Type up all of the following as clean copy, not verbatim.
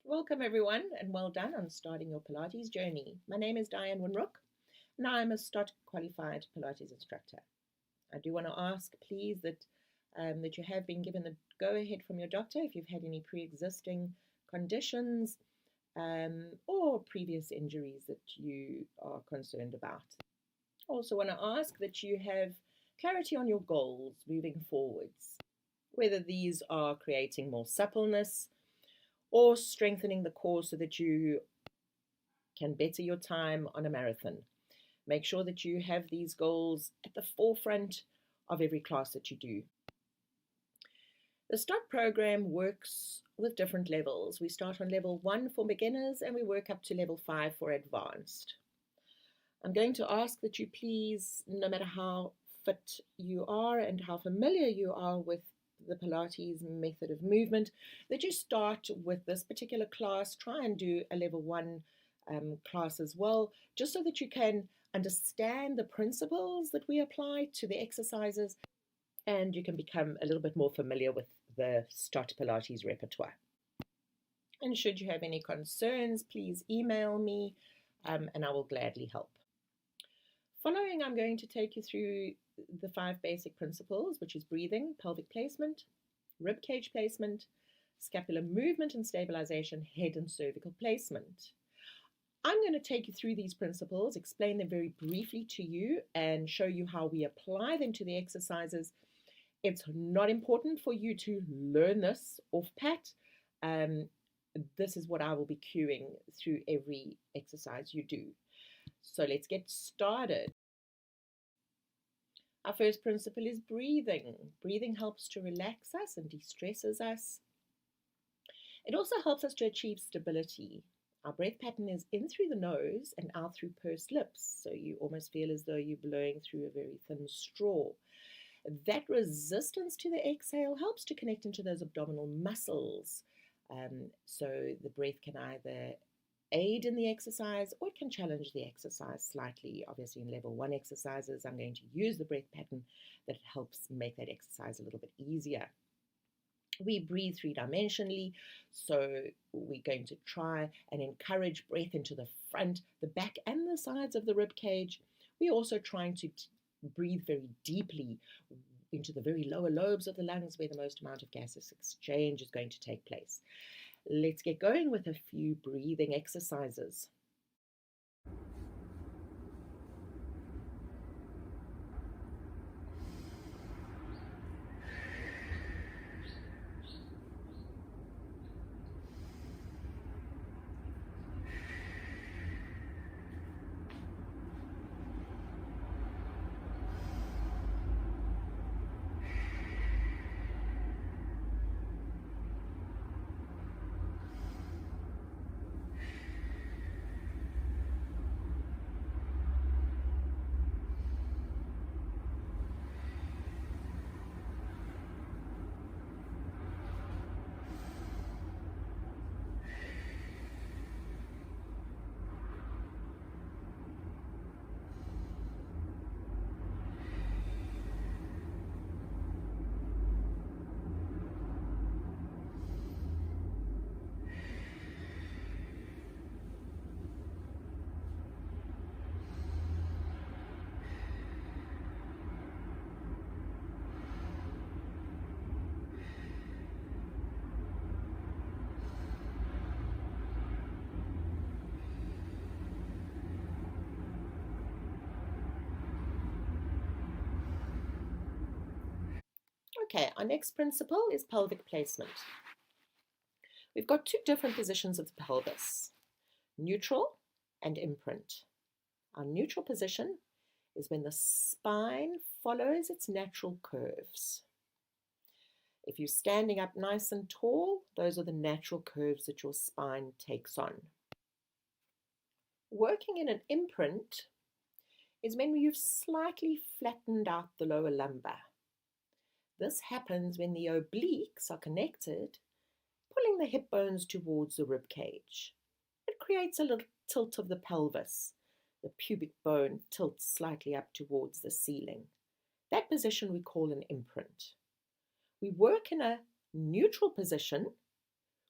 Welcome everyone and well done on starting your Pilates journey. My name is Winn-Rooke and I'm a STOT qualified Pilates instructor. I do want to ask please that you have been given the go-ahead from your doctor if you've had any pre-existing conditions or previous injuries that you are concerned about. I also want to ask that you have clarity on your goals moving forwards, whether these are creating more suppleness or strengthening the core so that you can better your time on a marathon. Make sure that you have these goals at the forefront of every class that you do. The STOT program works with different levels. We start on level 1 for beginners and we work up to level 5 for advanced. I'm going to ask that you please, no matter how fit you are and how familiar you are with the Pilates method of movement, that you start with this particular class. Try and do a level 1 class as well, just so that you can understand the principles that we apply to the exercises and you can become a little bit more familiar with the STOT Pilates repertoire. And should you have any concerns, please email me and I will gladly help. Following, I'm going to take you through the 5 basic principles, which is breathing, pelvic placement, ribcage placement, scapular movement and stabilization, head and cervical placement. I'm going to take you through these principles, explain them very briefly to you, and show you how we apply them to the exercises. It's not important for you to learn this off pat. This is what I will be cueing through every exercise you do. So let's get started. Our first principle is breathing. Breathing helps to relax us and de-stresses us. It also helps us to achieve stability. Our breath pattern is in through the nose and out through pursed lips, so you almost feel as though you're blowing through a very thin straw. That resistance to the exhale helps to connect into those abdominal muscles, so the breath can either aid in the exercise or it can challenge the exercise slightly. Obviously in level 1 exercises I'm going to use the breath pattern that helps make that exercise a little bit easier. We breathe 3-dimensionally, so we're going to try and encourage breath into the front, the back and the sides of the rib cage. We're also trying to breathe very deeply into the very lower lobes of the lungs where the most amount of gaseous exchange is going to take place. Let's get going with a few breathing exercises. Okay, our next principle is pelvic placement. We've got 2 different positions of the pelvis, neutral and imprint. Our neutral position is when the spine follows its natural curves. If you're standing up nice and tall, those are the natural curves that your spine takes on. Working in an imprint is when you've slightly flattened out the lower lumbar. This happens when the obliques are connected, pulling the hip bones towards the rib cage. It creates a little tilt of the pelvis. The pubic bone tilts slightly up towards the ceiling. That position we call an imprint. We work in a neutral position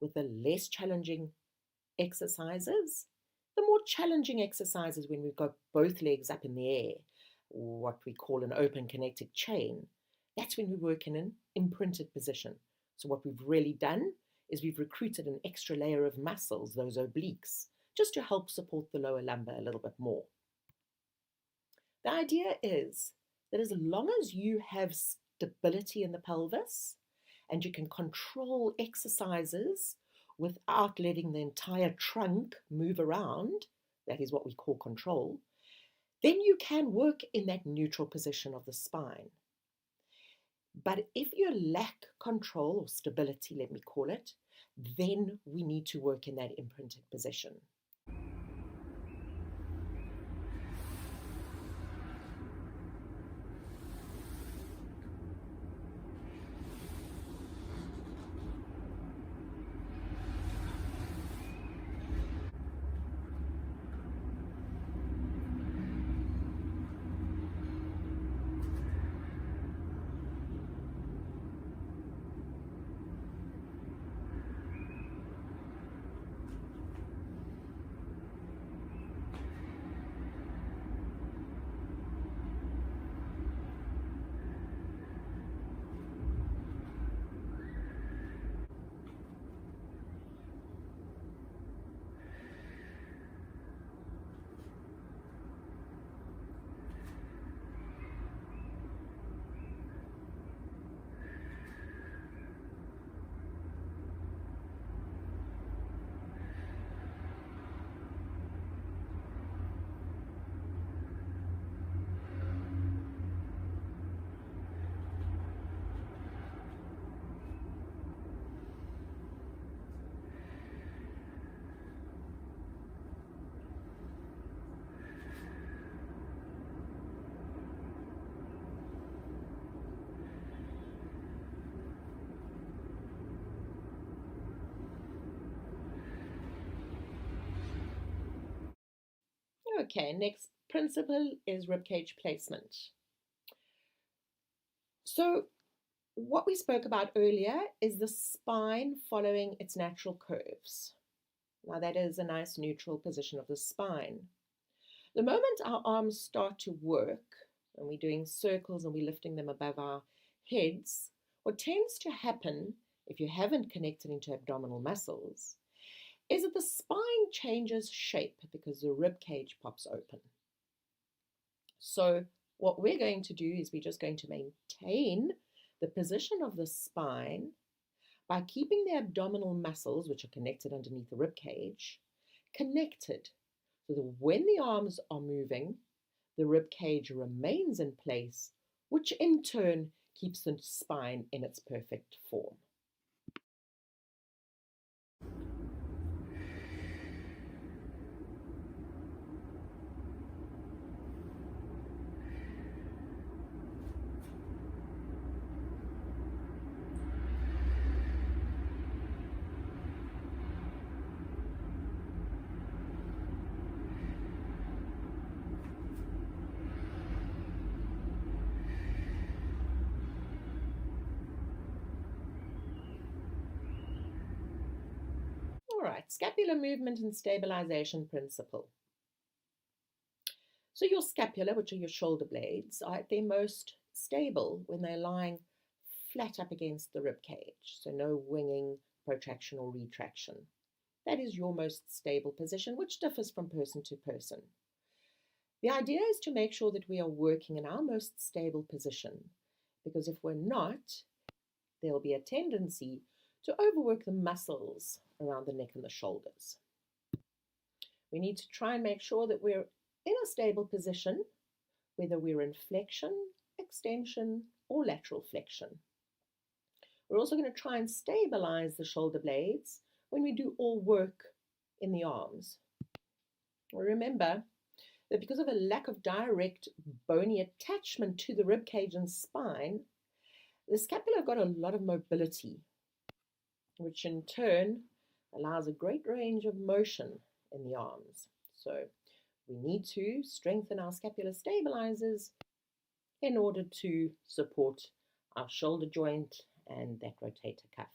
with a less challenging exercises. The more challenging exercises when we've got both legs up in the air, what we call an open connected chain, that's when we work in an imprinted position. So what we've really done is we've recruited an extra layer of muscles, those obliques, just to help support the lower lumbar a little bit more. The idea is that as long as you have stability in the pelvis and you can control exercises without letting the entire trunk move around, that is what we call control, then you can work in that neutral position of the spine. But if you lack control or stability, let me call it, then we need to work in that imprinted position. Okay, next principle is ribcage placement. So what we spoke about earlier is the spine following its natural curves. Now that is a nice neutral position of the spine. The moment our arms start to work, and we're doing circles and we're lifting them above our heads, what tends to happen, if you haven't connected into abdominal muscles, is that the spine changes shape because the rib cage pops open. So what we're going to do is we're just going to maintain the position of the spine by keeping the abdominal muscles, which are connected underneath the rib cage, connected, so that when the arms are moving, the rib cage remains in place, which in turn keeps the spine in its perfect form. All right, scapular movement and stabilization principle. So your scapula, which are your shoulder blades, are at their most stable when they're lying flat up against the rib cage. So no winging, protraction or retraction. That is your most stable position, which differs from person to person. The idea is to make sure that we are working in our most stable position, because if we're not, there'll be a tendency to overwork the muscles around the neck and the shoulders. We need to try and make sure that we're in a stable position, whether we're in flexion, extension, or lateral flexion. We're also going to try and stabilize the shoulder blades when we do all work in the arms. Remember that because of a lack of direct bony attachment to the rib cage and spine, the scapula got a lot of mobility, which in turn allows a great range of motion in the arms. So we need to strengthen our scapular stabilizers in order to support our shoulder joint and that rotator cuff.